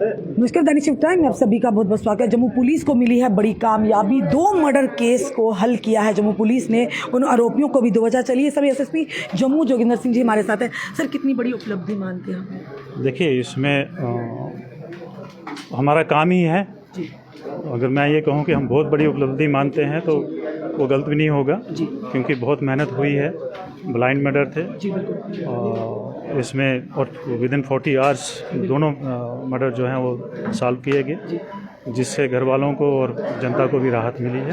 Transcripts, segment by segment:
नमस्कार दैनिक shift time में आप सभी का बहुत बहुत स्वागत है। जम्मू पुलिस को मिली है बड़ी कामयाबी, 2 मर्डर केस को हल किया है जम्मू पुलिस ने। उन आरोपियों को भी 2 वजह चलिए सभी एसएसपी जम्मू जोगिंदर सिंह जी हमारे साथ हैं। सर, कितनी बड़ी उपलब्धि मानते हैं आप? देखिए, इसमें हमारा काम ही है। अगर मैं ये कहूँ कि हम बहुत बड़ी उपलब्धि मानते हैं तो वो गलत भी नहीं होगा, क्योंकि बहुत मेहनत हुई है। ब्लाइंड मर्डर थे इसमें, और विदिन 40 आवर्स दोनों मर्डर जो हैं वो सॉल्व किए गए, जिससे घर वालों को और जनता को भी राहत मिली है।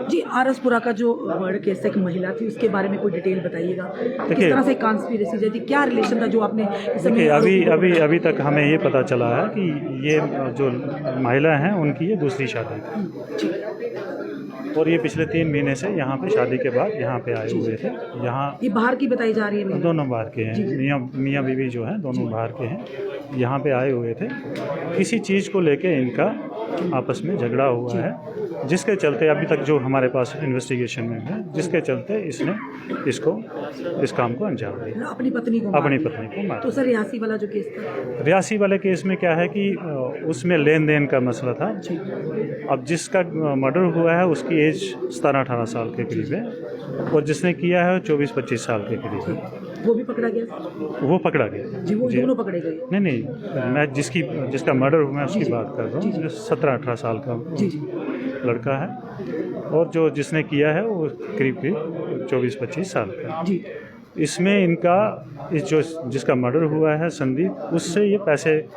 जी आरएसपुरा का जो मर्डर केस एक महिला थी, उसके बारे में कोई डिटेल बताइएगा। किस तरह से कॉन्स्पिरेसी थी, क्या रिलेशन था जो आपने देखिए, अभी तक हमें ये पता चला है कि ये जो महिला हैं उनकी ये दूसरी शादी थी, और ये पिछले 3 महीने से यहाँ पे शादी के बाद यहाँ पे आए हुए थे। यहाँ ये बाहर की बताई जा रही है? दोनों बाहर के हैं, मियाँ बीवी जो हैं दोनों बाहर के हैं। यहाँ पे आए हुए थे, किसी चीज़ को लेके इनका आपस में झगड़ा हुआ है, जिसके चलते अभी तक जो हमारे पास इन्वेस्टिगेशन में है, जिसके चलते इसने इस काम को अंजाम दिया। अपनी पत्नी को मारा। तो सर, रियासी वाला जो केस था, रियासी वाले केस में क्या है कि उसमें लेन देन का मसला था। अब जिसका मर्डर हुआ है उसकी एज 17-18 साल के करीब है, और जिसने किया है 24-25 साल के करीब है। वो भी पकड़ा गया? वो पकड़ा गया जी, वो दोनों पकड़े गए? नहीं, मैं जिसका मर्डर हुआ है उसकी बात कर रहा हूँ। 17-18 साल का लड़का है, और जो जिसने किया है वो करीब 24-25 साल का। इसमें इनका जिसका मर्डर हुआ है संदीप, उससे ये पैसे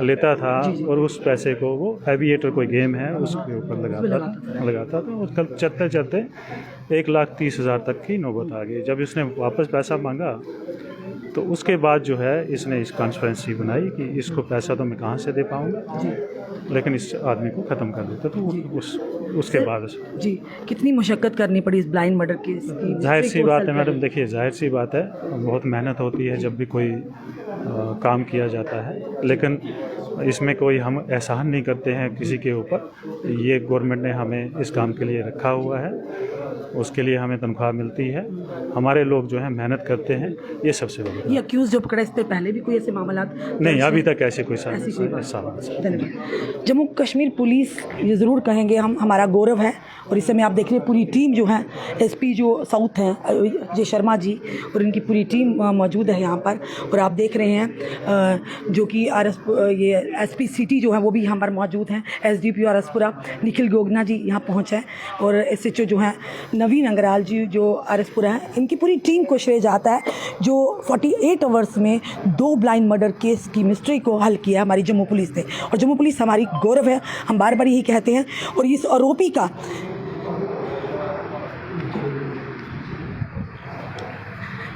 लेता था, और उस पैसे को वो एविएटर कोई गेम है उसके ऊपर लगाता था। और कल चलते 1,30,000 तक की नौबत आ गई। जब इसने वापस पैसा मांगा तो उसके बाद जो है इसने इस कॉन्फ्रेंसी बनाई कि इसको पैसा तो मैं कहाँ से दे पाऊँगा, लेकिन इस आदमी को ख़त्म कर देता। तो उसके बाद जी कितनी मशक्क़त करनी पड़ी इस ब्लाइंड मर्डर केस की? जाहिर सी बात है मैडम, देखिए जाहिर सी बात है, बहुत मेहनत होती है जब भी कोई काम किया जाता है, लेकिन इसमें कोई हम एहसान नहीं करते हैं किसी के ऊपर। ये गवर्नमेंट ने हमें इस काम के लिए रखा हुआ है, उसके लिए हमें तनख्वाह मिलती है। हमारे लोग जो हैं मेहनत करते हैं, ये सबसे बड़ी। ये अक्यूज जो पकड़ा, इससे पहले भी कोई ऐसे मामला नहीं, अभी तक ऐसे कोई धन्यवाद। जम्मू कश्मीर पुलिस, ये ज़रूर कहेंगे हम, हमारा गौरव है। और इस समय आप देख रहे हैं पूरी टीम जो है, एसपी जो साउथ हैं जय शर्मा जी और इनकी पूरी टीम मौजूद है यहाँ पर। और आप देख रहे हैं जो कि ये एसपी सिटी जो है वो भी यहाँ पर मौजूद हैं। एसडीपीओ आरएसपुरा निखिल गोगना जी यहाँ पहुँचे हैं, और एसएचओ जो हैं नवीन अंगराल जी जो आरएसपुरा हैं, इनकी पूरी टीम को श्रेय जाता है जो 48 आवर्स में 2 ब्लाइंड मर्डर केस की मिस्ट्री को हल किया हमारी जम्मू पुलिस ने। और जम्मू पुलिस हमारी गौरव है, हम बार बार यही कहते हैं। और इस आरोपी का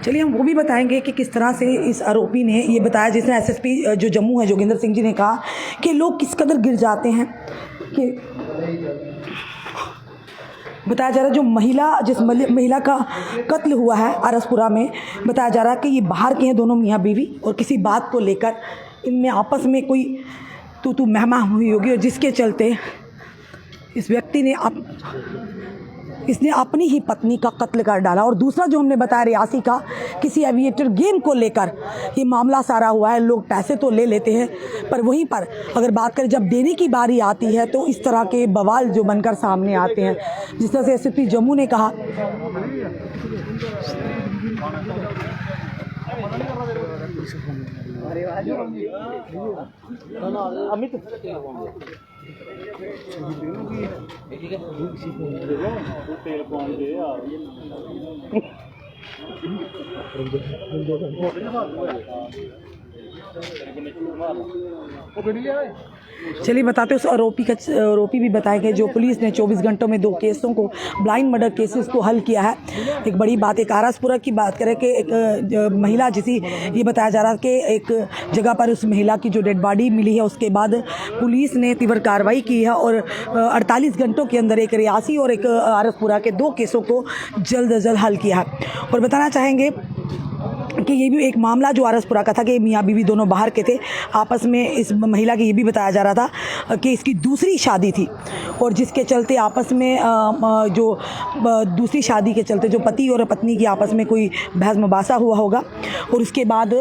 चलिए हम वो भी बताएंगे कि किस तरह से इस आरोपी ने ये बताया, जिसने एसएसपी जो जम्मू है जोगिंदर सिंह जी ने कहा कि लोग किस कदर गिर जाते हैं। कि बताया जा रहा है जो जिस महिला का कत्ल हुआ है आरएसपुरा में, बताया जा रहा है कि ये बाहर के हैं दोनों मियाँ बीवी, और किसी बात को लेकर इनमें आपस में कोई तू महमा हुई होगी, और जिसके चलते इस व्यक्ति ने इसने अपनी ही पत्नी का कत्ल कर डाला। और दूसरा जो हमने बताया रियासी का, किसी एविएटर गेम को लेकर ये मामला सारा हुआ है। लोग पैसे तो ले लेते हैं, पर वहीं पर अगर बात करें जब देने की बारी आती है तो इस तरह के बवाल जो बनकर सामने आते हैं। जिस तरह से एसपी जम्मू ने कहा, अमित चलिए बताते उस आरोपी भी बताए गए जो पुलिस ने 24 घंटों में 2 केसों को, ब्लाइंड मर्डर केसेस को हल किया है। एक बड़ी बात, एक आरएसपुरा की बात करें कि एक महिला ये बताया जा रहा है कि एक जगह पर उस महिला की जो डेड बॉडी मिली है, उसके बाद पुलिस ने तीव्र कार्रवाई की है, और 48 घंटों के अंदर एक रियासी और एक आरएसपुरा के 2 केसों को जल्द अज जल्द हल किया है। और बताना चाहेंगे कि ये भी एक मामला जो आरसपुरा का था कि मियाँ बीवी दोनों बाहर के थे आपस में। इस महिला की ये भी बताया जा रहा था कि इसकी दूसरी शादी थी और जिसके चलते आपस में जो दूसरी शादी के चलते जो पति और पत्नी की आपस में कोई बहस मुबासा हुआ होगा और उसके बाद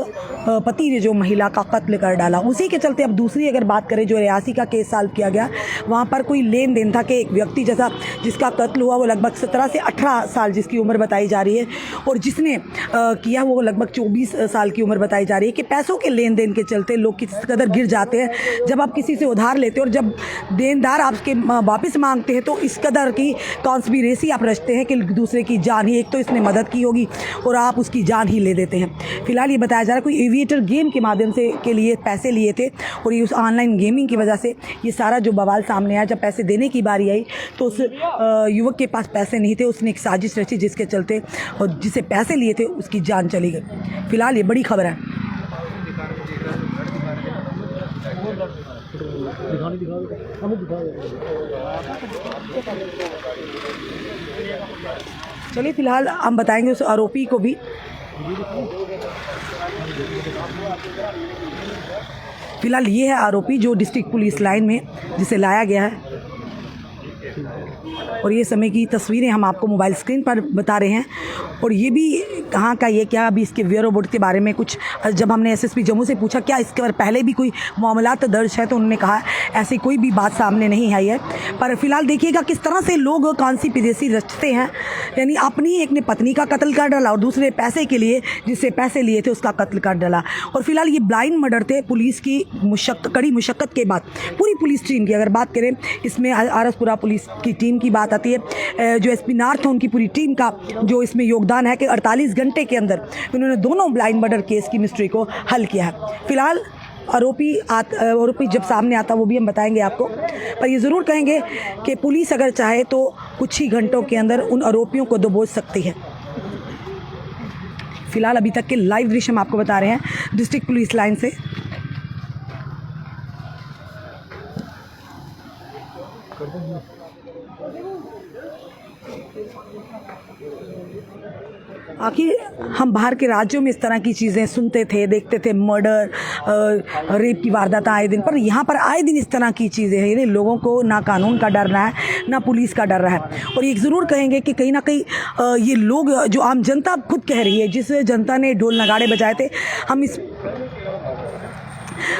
पति ने जो महिला का कत्ल कर डाला। उसी के चलते अब दूसरी अगर बात करें जो रियासी का केस सॉल्व किया गया, वहाँ पर कोई लेन देन था कि एक व्यक्ति जैसा जिसका कत्ल हुआ वो लगभग 17 से 18 साल जिसकी उम्र बताई जा रही है और जिसने किया वो लगभग 24 साल की उम्र बताई जा रही है कि पैसों के लेन देन के चलते लोग किस कदर गिर जाते हैं। जब आप किसी से उधार लेते हो और जब देनदार आपके वापस मांगते हैं तो इस कदर की कॉन्स्पिरेसी आप रचते हैं कि दूसरे की जान ही, एक तो इसने मदद की होगी और आप उसकी जान ही ले देते हैं। फिलहाल ये बताया जा रहा है कोई एविएटर गेम के माध्यम से के लिए पैसे लिए थे और ये उस ऑनलाइन गेमिंग की वजह से ये सारा जो बवाल सामने आया। जब पैसे देने की बारी आई तो उस युवक के पास पैसे नहीं थे, उसने एक साजिश रची जिसके चलते और जिसे पैसे लिए थे उसकी जान चली गई। फिलहाल ये बड़ी खबर है। चलिए फिलहाल हम बताएंगे उस आरोपी को भी। फिलहाल ये है आरोपी जो डिस्ट्रिक्ट पुलिस लाइन में जिसे लाया गया है और ये समय की तस्वीरें हम आपको मोबाइल स्क्रीन पर बता रहे हैं। और ये भी कहाँ का ये क्या अभी इसके वेयरअबाउट के बारे में कुछ जब हमने एसएसपी जम्मू से पूछा क्या इसके बारे पहले भी कोई मामलात दर्ज है तो उन्होंने कहा ऐसी कोई भी बात सामने नहीं आई है। पर फिलहाल देखिएगा किस तरह से लोग कॉन्स्पिरेसी रचते हैं, यानी अपनी एक ने पत्नी का कत्ल कर डाला और दूसरे पैसे के लिए जिससे पैसे लिए थे उसका कत्ल कर डाला। और फिलहाल ये ब्लाइंड मर्डर थे। पुलिस की कड़ी मुशक्कत के बाद पूरी पुलिस टीम की अगर बात करें, इसमें आरसपुरा पुलिस की टीम की बात आती है, जो एसपी नॉर्थ है उनकी पूरी टीम का जो इसमें योगदान है कि 48 घंटे के अंदर उन्होंने दोनों ब्लाइंड मर्डर केस की मिस्ट्री को हल किया है। फिलहाल आरोपी जब सामने आता वो भी हम बताएंगे आपको, पर ये ज़रूर कहेंगे कि पुलिस अगर चाहे तो कुछ ही घंटों के अंदर उन आरोपियों को दबोच सकती है। फिलहाल अभी तक के लाइव दृश्य हम आपको बता रहे हैं डिस्ट्रिक्ट पुलिस लाइन से। आखिर हम बाहर के राज्यों में इस तरह की चीज़ें सुनते थे, देखते थे, मर्डर रेप की वारदात आए दिन, पर यहाँ पर आए दिन इस तरह की चीज़ें हैं। लोगों को ना कानून का डर रहा है ना पुलिस का डर रहा है। और ये ज़रूर कहेंगे कि कहीं ना कहीं ये लोग जो आम जनता खुद कह रही है, जिस जनता ने ढोल नगाड़े बजाए थे,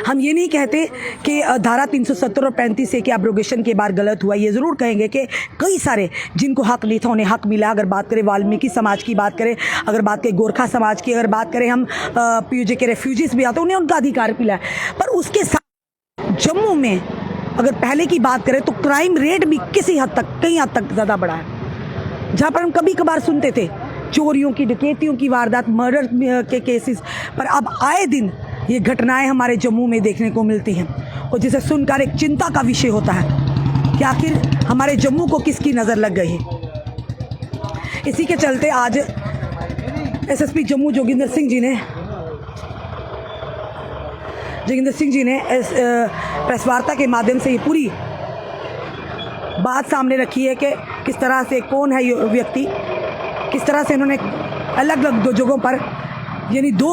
हम ये नहीं कहते कि धारा 370 और 35 से कि एब्रोगेशन के बाद गलत हुआ। ये ज़रूर कहेंगे कि कई सारे जिनको हक नहीं था उन्हें हक मिला। अगर बात करें वाल्मीकि समाज की बात करें, अगर बात करें गोरखा समाज की, अगर बात करें हम पीओजे के रेफ्यूजीज भी आते उन्हें उनका अधिकार मिला। पर उसके साथ जम्मू में अगर पहले की बात करें तो क्राइम रेट भी कई हद तक ज़्यादा बढ़ा है। जहाँ पर हम कभी कभार सुनते थे चोरियों की, डकैतियों की वारदात, मर्डर के केसेस, पर अब आए दिन ये घटनाएं हमारे जम्मू में देखने को मिलती हैं और जिसे सुनकर एक चिंता का विषय होता है कि आखिर हमारे जम्मू को किसकी नज़र लग गई है। इसी के चलते आज एसएसपी जम्मू जोगिंदर सिंह जी ने प्रेस वार्ता के माध्यम से ये पूरी बात सामने रखी है कि किस तरह से कौन है ये व्यक्ति, किस तरह से इन्होंने अलग अलग दो जगहों पर यानी 2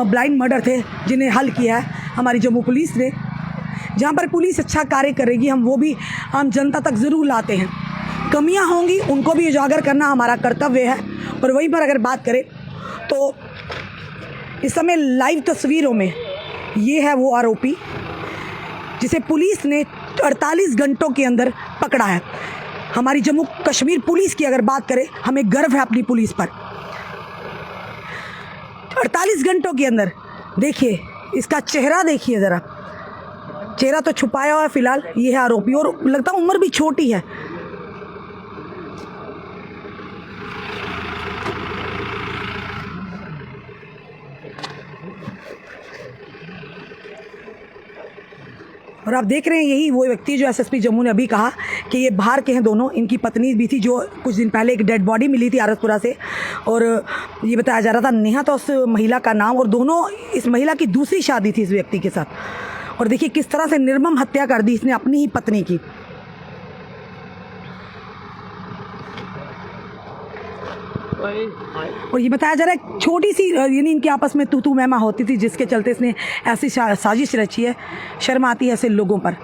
ब्लाइंड मर्डर थे जिन्हें हल किया है हमारी जम्मू पुलिस ने। जहाँ पर पुलिस अच्छा कार्य करेगी हम वो भी आम जनता तक ज़रूर लाते हैं। कमियाँ होंगी उनको भी उजागर करना हमारा कर्तव्य है। और वहीं पर अगर बात करें तो इस समय लाइव तस्वीरों में ये है वो आरोपी जिसे पुलिस ने 48 घंटों के अंदर पकड़ा है। हमारी जम्मू कश्मीर पुलिस की अगर बात करें, हमें गर्व है अपनी पुलिस पर। 48 घंटों के अंदर देखिए इसका चेहरा, देखिए ज़रा, चेहरा तो छुपाया हुआ है। फिलहाल ये है आरोपी और लगता है उम्र भी छोटी है। और आप देख रहे हैं यही वो व्यक्ति जो एसएसपी जम्मू ने अभी कहा कि ये बाहर के हैं दोनों। इनकी पत्नी भी थी जो कुछ दिन पहले एक डेड बॉडी मिली थी आरसपुरा से और ये बताया जा रहा था नेहा था उस महिला का नाम, और दोनों इस महिला की दूसरी शादी थी इस व्यक्ति के साथ। और देखिए किस तरह से निर्मम हत्या कर दी इसने अपनी ही पत्नी की। और ये बताया जा रहा है छोटी सी यानी इनके आपस में तू मैमा होती थी, जिसके चलते इसने ऐसी साजिश रची है। शर्म आती है ऐसे लोगों पर,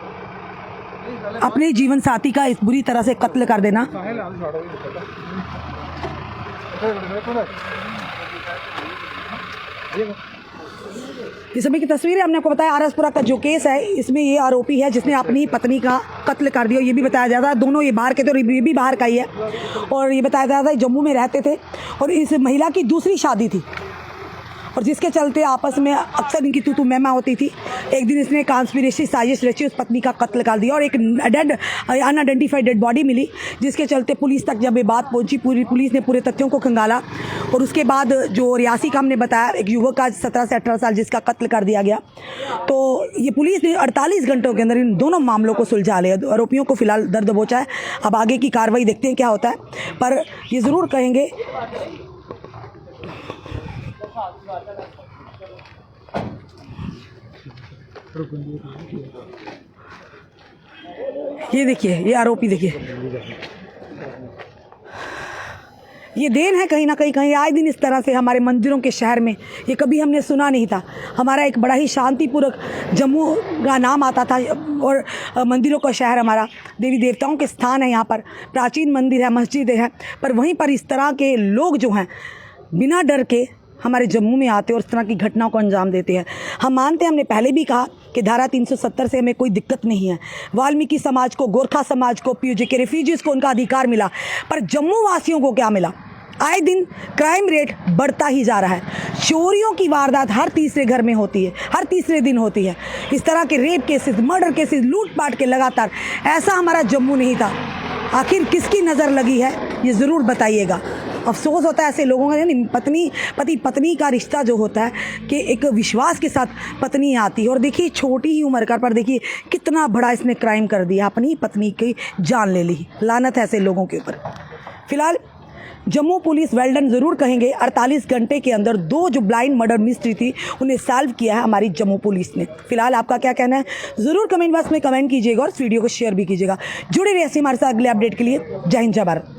अपने जीवन साथी का इस बुरी तरह से कत्ल कर देना। इस समय की तस्वीरें हमने आपको बताया। आरएसपुरा का जो केस है, इसमें ये आरोपी है जिसने अपनी पत्नी का कत्ल कर दिया। ये भी बताया जाता है दोनों ये बाहर के थे और ये भी बाहर का ही है। और ये बताया जाता है जम्मू में रहते थे और इस महिला की दूसरी शादी थी और जिसके चलते आपस में अक्सर इनकी तू मैमा होती थी। एक दिन इसने कॉन्स्पिरेसी साजिश रची, उस पत्नी का कत्ल कर दिया और एक अनआइडेंटिफाइड डेड बॉडी मिली, जिसके चलते पुलिस तक जब ये बात पहुंची, पूरी पुलिस ने पूरे तथ्यों को खंगाला और उसके बाद जो रियासी का हमने बताया एक युवक का 17 से 18 साल जिसका कत्ल कर दिया गया, तो ये पुलिस ने 48 घंटों के अंदर इन दोनों मामलों को सुलझा लिया। आरोपियों को फिलहाल दर्द दबोचा है। अब आगे की कार्रवाई देखते हैं क्या होता है, पर ये ज़रूर कहेंगे ये देखिए, ये आरोपी देखिए, ये देन है कहीं ना कहीं आए दिन इस तरह से हमारे मंदिरों के शहर में ये कभी हमने सुना नहीं था। हमारा एक बड़ा ही शांतिपूर्वक जम्मू का नाम आता था और मंदिरों का शहर हमारा, देवी देवताओं के स्थान है, यहाँ पर प्राचीन मंदिर है, मस्जिदें हैं, पर वहीं पर इस तरह के लोग जो हैं बिना डर के हमारे जम्मू में आते और इस तरह की घटनाओं को अंजाम देते हैं। हम मानते हैं, हमने पहले भी कहा कि धारा 370 से हमें कोई दिक्कत नहीं है। वाल्मीकि समाज को, गोरखा समाज को, पीओजे के रेफ्यूजीज़ को उनका अधिकार मिला, पर जम्मू वासियों को क्या मिला? आए दिन क्राइम रेट बढ़ता ही जा रहा है। चोरियों की वारदात हर तीसरे घर में होती है, हर तीसरे दिन होती है। इस तरह के रेप केसेस, मर्डर केसेस, लूटपाट के लगातार, ऐसा हमारा जम्मू नहीं था। आखिर किसकी नज़र लगी है, ये ज़रूर बताइएगा। अफसोस होता है ऐसे लोगों का, यानी पति पत्नी का रिश्ता जो होता है कि एक विश्वास के साथ पत्नी आती है और देखिए छोटी ही उम्र का, पर देखिए कितना बड़ा इसने क्राइम कर दिया, अपनी पत्नी की जान ले ली। लानत है ऐसे लोगों के ऊपर। फिलहाल जम्मू पुलिस वेल्डन ज़रूर कहेंगे, 48 घंटे के अंदर 2 जो ब्लाइंड मर्डर मिस्ट्री थी उन्हें सॉल्व किया है हमारी जम्मू पुलिस ने। फिलहाल आपका क्या कहना है ज़रूर कमेंट बॉक्स में कमेंट कीजिएगा और इस वीडियो को शेयर भी कीजिएगा। जुड़े रहिए हमारे साथ अगले अपडेट के लिए। जय हिंद, जय भारत।